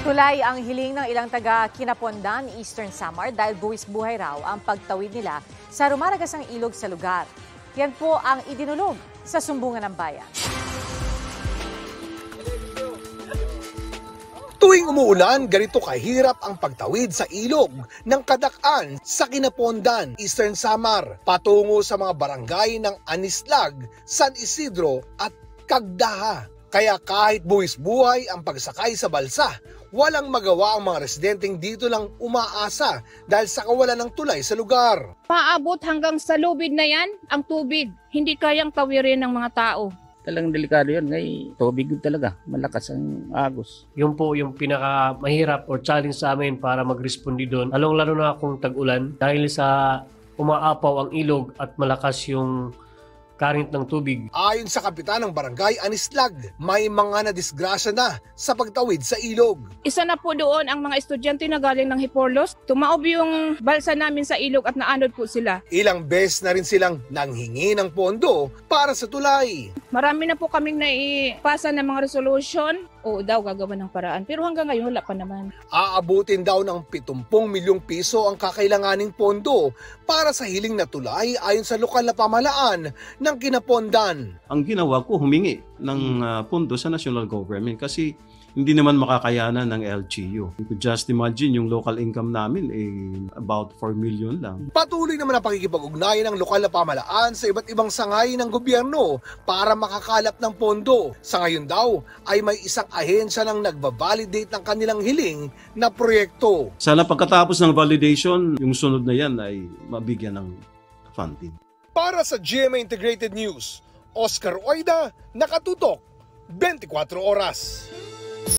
Tulay ang hiling ng ilang taga Kinapondan, Eastern Samar dahil buwis buhay raw ang pagtawid nila sa rumaragasang ilog sa lugar. Yan po ang idinulog sa Sumbungan ng Bayan. Tuwing umuulan, ganito kahirap ang pagtawid sa ilog ng Kadak'an sa Kinapondan, Eastern Samar, patungo sa mga barangay ng Anislag, San Isidro at Cagdaha. Kaya kahit buwis buhay ang pagsakay sa balsa, walang magawa ang mga residenteng dito lang umaasa dahil sa kawalan ng tulay sa lugar. Maabot hanggang sa lubid na yan ang tubig. Hindi kayang tawirin ng mga tao. Talagang delikado yun. Ngay tubig talaga. Malakas ang agos. Yun po yung pinaka mahirap or challenge sa amin para mag-respondi doon. Lalo na kung tag-ulan dahil sa umaapaw ang ilog at malakas yung current ng tubig. Ayon sa kapitan ng barangay Anislag, may mga nadisgrasya na sa pagtawid sa ilog. Isa na po doon ang mga estudyante na galing ng Hiporlos. Tumaob yung balsa namin sa ilog at naanod po sila. Ilang beses na rin silang nanghingi ng pondo para sa tulay. Marami na po kaming naipasa ng mga resolution. Oo daw, gagawa ng paraan. Pero hanggang ngayon, wala pa naman. Aabutin daw ng 70 milyong piso ang kakailanganing pondo para sa hiling na tulay ayon sa lokal na pamahalaan ng Kinapondan. Ang ginawa ko, humingi ng pondo sa national government kasi hindi naman makakayanan ng LGU. You could just imagine yung local income namin about 4 million lang. Patuloy naman ang pakikipag-ugnayan ng lokal na pamahalaan sa iba't ibang sangay ng gobyerno para makakalap ng pondo. Sa ngayon daw ay may isang ahensya nang nagbabalidate ng kanilang hiling na proyekto. Sana pagkatapos ng validation, yung sunod na yan ay mabigyan ng funding. Para sa GMA Integrated News, Oscar Oida, nakatutok 24 oras.